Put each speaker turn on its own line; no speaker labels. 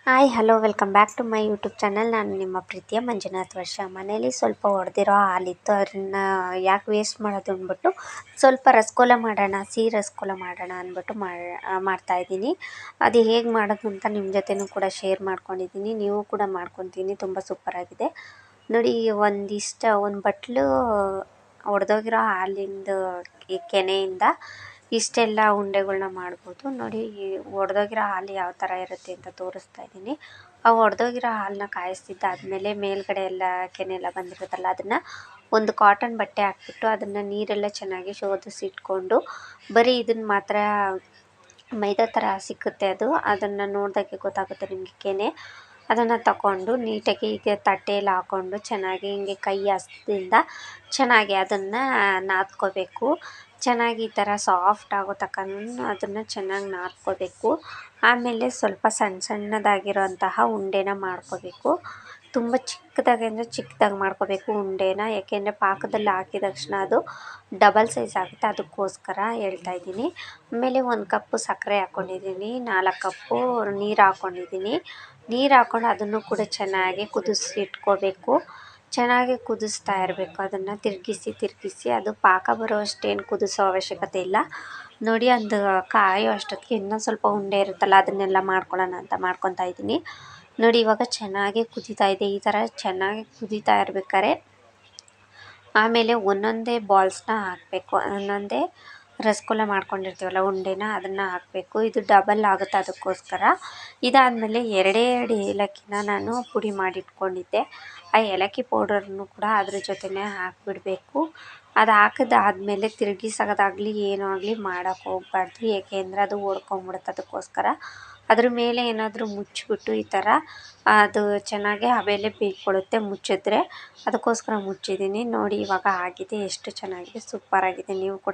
Hi hello welcome back to my YouTube channel. ನಾನು ನಿಮ್ಮ ಪ್ರೀತಿಯ ಮಂಜುನಾಥ್ ವರ್ಷ. ಮನೇಲಿ ಸ್ವಲ್ಪ ಹೊಡೆದಿರೋ ಹಾಲಿತ್ತು, ಅದನ್ನು ಯಾಕೆ ವೇಸ್ಟ್ ಮಾಡೋದು ಅಂದ್ಬಿಟ್ಟು ಸ್ವಲ್ಪ ರಸಗುಲ್ಲ ಮಾಡೋಣ, ಸಿಹಿ ರಸಗುಲ್ಲ ಮಾಡೋಣ ಅಂದ್ಬಿಟ್ಟು ಮಾಡ್ತಾಯಿದ್ದೀನಿ. ಅದು ಹೇಗೆ ಮಾಡೋದು ಅಂತ ನಿಮ್ಮ ಜೊತೆನೂ ಕೂಡ ಶೇರ್ ಮಾಡ್ಕೊಂಡಿದ್ದೀನಿ. ನೀವು ಕೂಡ ಮಾಡ್ಕೊತೀನಿ, ತುಂಬ ಸೂಪರಾಗಿದೆ ನೋಡಿ. ಒಂದು ಬಟ್ಲು ಒಡೆದೋಗಿರೋ ಹಾಲಿಂದು ಕೆನೆಯಿಂದ ಇಷ್ಟೆಲ್ಲ ಉಂಡೆಗಳನ್ನ ಮಾಡ್ಬೋದು ನೋಡಿ. ಒಡೆದೋಗಿರೋ ಹಾಲು ಯಾವ ಥರ ಇರುತ್ತೆ ಅಂತ ತೋರಿಸ್ತಾ ಇದ್ದೀನಿ. ಆ ಒಡೆದೋಗಿರೋ ಹಾಲನ್ನ ಕಾಯಿಸ್ತಿದ್ದಾದಮೇಲೆ ಮೇಲ್ಗಡೆ ಎಲ್ಲ ಕೆನೆ ಎಲ್ಲ ಬಂದಿರುತ್ತಲ್ಲ, ಅದನ್ನು ಒಂದು ಕಾಟನ್ ಬಟ್ಟೆ ಹಾಕ್ಬಿಟ್ಟು ಅದನ್ನು ನೀರೆಲ್ಲ ಚೆನ್ನಾಗಿ ಶೋಧಿಸಿಟ್ಕೊಂಡು, ಬರೀ ಇದನ್ನು ಮಾತ್ರ ಮೈದಾ ಥರ ಸಿಕ್ಕುತ್ತೆ ಅದನ್ನು ನೋಡಿದಾಗೆ ಗೊತ್ತಾಗುತ್ತೆ ನಿಮಗೆ ಕೆನೆ. ಅದನ್ನು ತಗೊಂಡು ನೀಟಾಗಿ ಈಗ ತಟ್ಟೆಯಲ್ಲಿ ಹಾಕ್ಕೊಂಡು ಚೆನ್ನಾಗಿ ಹಿಂಗೆ ಕೈ ಹಸ್ತದಿಂದ ಚೆನ್ನಾಗಿ ಅದನ್ನು ನಾದ್ಕೋಬೇಕು. ಚೆನ್ನಾಗಿ ಈ ಥರ ಸಾಫ್ಟ್ ಆಗೋ ತನಕ ಅದನ್ನು ಚೆನ್ನಾಗಿ ನಾದ್ಕೋಬೇಕು. ಆಮೇಲೆ ಸ್ವಲ್ಪ ಸಣ್ಣದಾಗಿರೋಂತಹ ಉಂಡೆನ ಮಾಡ್ಕೋಬೇಕು. ತುಂಬ ಚಿಕ್ಕದಾಗಿ ಅಂದರೆ ಚಿಕ್ಕದಾಗಿ ಮಾಡ್ಕೋಬೇಕು ಉಂಡೆನ, ಯಾಕೆಂದರೆ ಪಾಕದಲ್ಲಿ ಹಾಕಿದ ತಕ್ಷಣ ಅದು ಡಬಲ್ ಸೈಜ್ ಆಗುತ್ತೆ, ಅದಕ್ಕೋಸ್ಕರ ಹೇಳ್ತಾ ಇದ್ದೀನಿ. ಆಮೇಲೆ 1 ಕಪ್ಪು ಸಕ್ಕರೆ ಹಾಕ್ಕೊಂಡಿದ್ದೀನಿ, 4 ಕಪ್ಪು ನೀರು ಹಾಕ್ಕೊಂಡಿದ್ದೀನಿ. ನೀರು ಹಾಕ್ಕೊಂಡು ಅದನ್ನು ಕೂಡ ಚೆನ್ನಾಗಿ ಕುದಿಸಿಟ್ಕೋಬೇಕು. ಚೆನ್ನಾಗಿ ಕುದಿಸ್ತಾ ಇರಬೇಕು, ಅದನ್ನು ತಿರುಗಿಸಿ ಅದು ಪಾಕ ಬರುವಷ್ಟೇನು ಕುದಿಸೋ ಅವಶ್ಯಕತೆ ಇಲ್ಲ ನೋಡಿ. ಅದು ಕಾಯೋ ಅಷ್ಟೊತ್ತಿಗೆ ಇನ್ನೂ ಸ್ವಲ್ಪ ಉಂಡೆ ಇರುತ್ತಲ್ಲ, ಅದನ್ನೆಲ್ಲ ಮಾಡ್ಕೊಳ್ಳೋಣ ಅಂತ ಮಾಡ್ಕೊತಾ ಇದ್ದೀನಿ ನೋಡಿ. ಇವಾಗ ಚೆನ್ನಾಗಿ ಕುದೀತಾ ಇದೆ. ಈ ಥರ ಚೆನ್ನಾಗಿ ಕುದೀತಾ ಇರ್ಬೇಕಾದ್ರೆ ಆಮೇಲೆ ಒಂದೊಂದೇ ಬಾಲ್ಸ್ನ ಹಾಕಬೇಕು, ಒಂದೊಂದೇ ರಸಗುಲ್ಲ ಮಾಡ್ಕೊಂಡಿರ್ತೀವಲ್ಲ ಉಂಡೆನ, ಅದನ್ನು ಹಾಕಬೇಕು. ಇದು ಡಬಲ್ ಆಗುತ್ತೆ, ಅದಕ್ಕೋಸ್ಕರ. ಇದಾದಮೇಲೆ 2 ಏಲಕ್ಕಿನ ನಾನು ಪುಡಿ ಮಾಡಿಟ್ಕೊಂಡಿದ್ದೆ. ಆ ಏಲಕ್ಕಿ ಪೌಡರ್ನು ಕೂಡ ಅದ್ರ ಜೊತೆನೇ ಹಾಕಿಬಿಡಬೇಕು. ಅದು ಹಾಕಿದಾದ್ಮೇಲೆ ತಿರುಗಿಸೋದಾಗಲಿ ಏನೂ ಆಗಲಿ ಮಾಡೋಕ್ಕೆ ಹೋಗಬಾರ್ದು, ಏಕೆಂದರೆ ಅದು ಒಡ್ಕೊಂಬಿಡುತ್ತೆ. ಅದಕ್ಕೋಸ್ಕರ ಅದ್ರ ಮೇಲೆ ಏನಾದರೂ ಮುಚ್ಚಿಬಿಟ್ಟು ಈ ಥರ ಅದು ಚೆನ್ನಾಗಿ ಹಬೆಯಲ್ಲೇ ಬೇಯ್ಕೊಳ್ಳುತ್ತೆ ಮುಚ್ಚಿದ್ರೆ, ಅದಕ್ಕೋಸ್ಕರ ಮುಚ್ಚಿದ್ದೀನಿ ನೋಡಿ. ಇವಾಗ ಆಗಿದೆ, ಎಷ್ಟು ಚೆನ್ನಾಗಿದೆ, ಸೂಪರಾಗಿದೆ. ನೀವು ಕೂಡ